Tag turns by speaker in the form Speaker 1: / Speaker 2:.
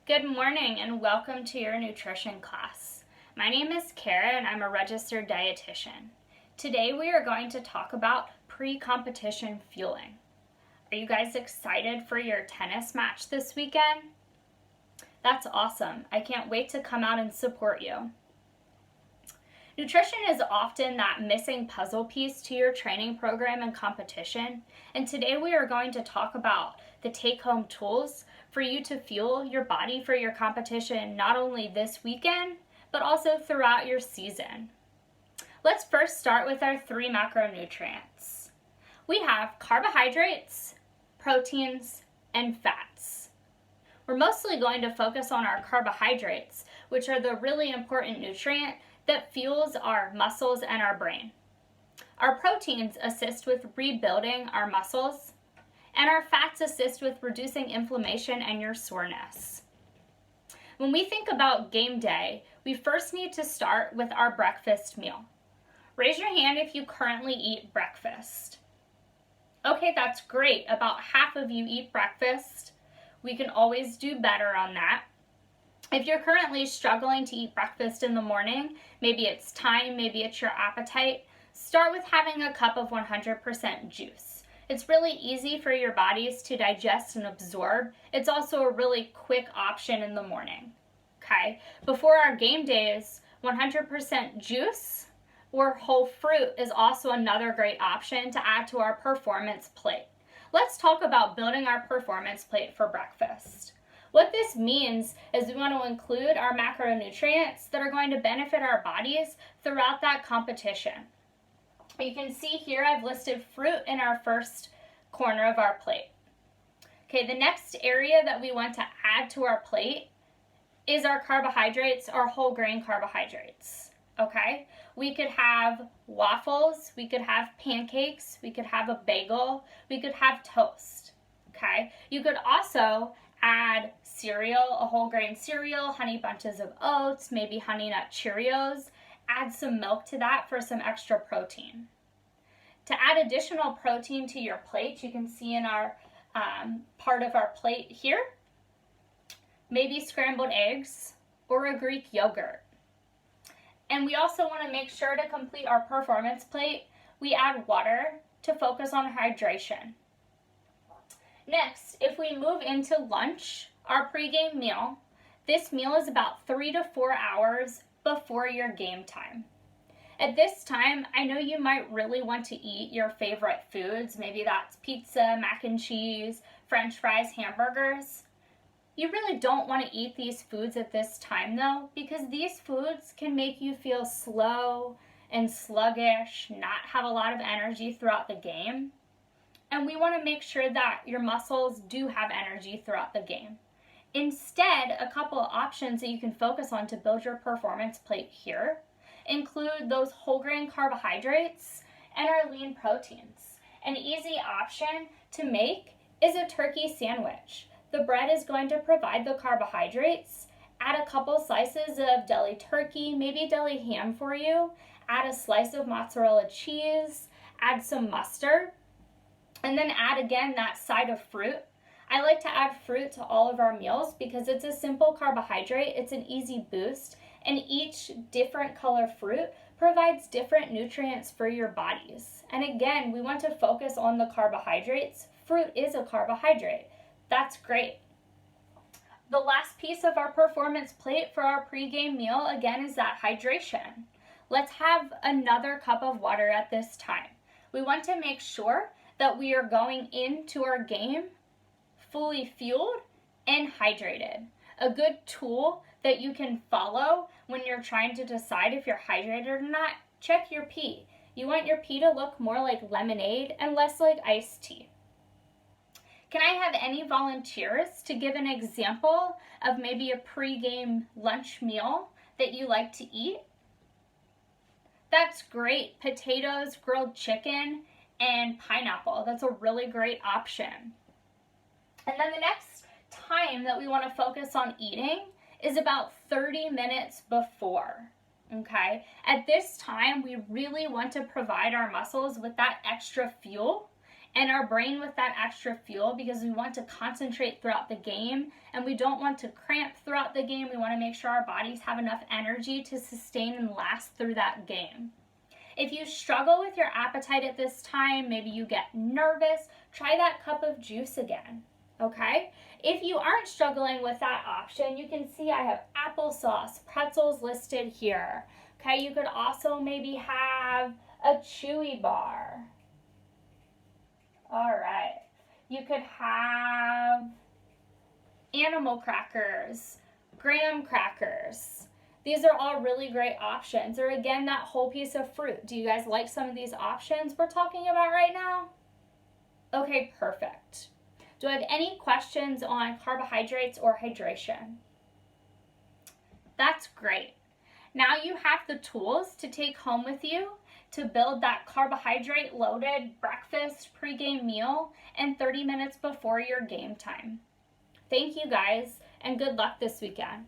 Speaker 1: Good morning and welcome to your nutrition class. My name is Kara and I'm a registered dietitian. Today we are going to talk about pre-competition fueling. Are you guys excited for your tennis match this weekend? That's awesome. I can't wait to come out and support you. Nutrition is often that missing puzzle piece to your training program and competition, and today we are going to talk about the take-home tools for you to fuel your body for your competition not only this weekend, but also throughout your season. Let's first start with our 3 macronutrients. We have carbohydrates, proteins, and fats. We're mostly going to focus on our carbohydrates, which are the really important nutrient that fuels our muscles and our brain. Our proteins assist with rebuilding our muscles, and our fats assist with reducing inflammation and your soreness. When we think about game day, we first need to start with our breakfast meal. Raise your hand if you currently eat breakfast. Okay, that's great. About half of you eat breakfast. We can always do better on that. If you're currently struggling to eat breakfast in the morning, maybe it's time, maybe it's your appetite, start with having a cup of 100% juice. It's really easy for your bodies to digest and absorb. It's also a really quick option in the morning. Okay, before our game days, 100% juice or whole fruit is also another great option to add to our performance plate. Let's talk about building our performance plate for breakfast. What this means is we want to include our macronutrients that are going to benefit our bodies throughout that competition. You can see here I've listed fruit in our first corner of our plate. Okay, the next area that we want to add to our plate is our carbohydrates, our whole grain carbohydrates. Okay, we could have waffles, we could have pancakes, we could have a bagel, we could have toast. Okay, you could also add cereal, a whole grain cereal, honey bunches of oats, maybe honey nut Cheerios. Add some milk to that for some extra protein. To add additional protein to your plate, you can see in our part of our plate here, maybe scrambled eggs or a Greek yogurt. And we also want to make sure to complete our performance plate, we add water to focus on hydration. Next, if we move into lunch, our pregame meal, this meal is about 3 to 4 hours before your game time. At this time, I know you might really want to eat your favorite foods. Maybe that's pizza, mac and cheese, French fries, hamburgers. You really don't want to eat these foods at this time though, because these foods can make you feel slow and sluggish, not have a lot of energy throughout the game. And we want to make sure that your muscles do have energy throughout the game. Instead, a couple of options that you can focus on to build your performance plate here include those whole grain carbohydrates and our lean proteins. An easy option to make is a turkey sandwich. The bread is going to provide the carbohydrates. Add a couple slices of deli turkey, maybe deli ham for you. Add a slice of mozzarella cheese. Add some mustard. And then add again that side of fruit. I like to add fruit to all of our meals because it's a simple carbohydrate, it's an easy boost, and each different color fruit provides different nutrients for your bodies. And again, we want to focus on the carbohydrates. Fruit is a carbohydrate. That's great. The last piece of our performance plate for our pregame meal, again, is that hydration. Let's have another cup of water at this time. We want to make sure that we are going into our game fully fueled and hydrated. A good tool that you can follow when you're trying to decide if you're hydrated or not, check your pee. You want your pee to look more like lemonade and less like iced tea. Can I have any volunteers to give an example of maybe a pre-game lunch meal that you like to eat? That's great. Potatoes, grilled chicken, and pineapple. That's a really great option. And then the next time that we want to focus on eating is about 30 minutes before. Okay? At this time, we really want to provide our muscles with that extra fuel and our brain with that extra fuel, because we want to concentrate throughout the game and we don't want to cramp throughout the game. We want to make sure our bodies have enough energy to sustain and last through that game. If you struggle with your appetite at this time, maybe you get nervous, try that cup of juice again, okay? If you aren't struggling with that option, you can see I have applesauce, pretzels listed here, okay? You could also maybe have a chewy bar. All right. You could have animal crackers, graham crackers. These are all really great options. Or again, that whole piece of fruit. Do you guys like some of these options we're talking about right now? Okay, perfect. Do I have any questions on carbohydrates or hydration? That's great. Now you have the tools to take home with you to build that carbohydrate-loaded breakfast pregame meal in 30 minutes before your game time. Thank you guys, and good luck this weekend.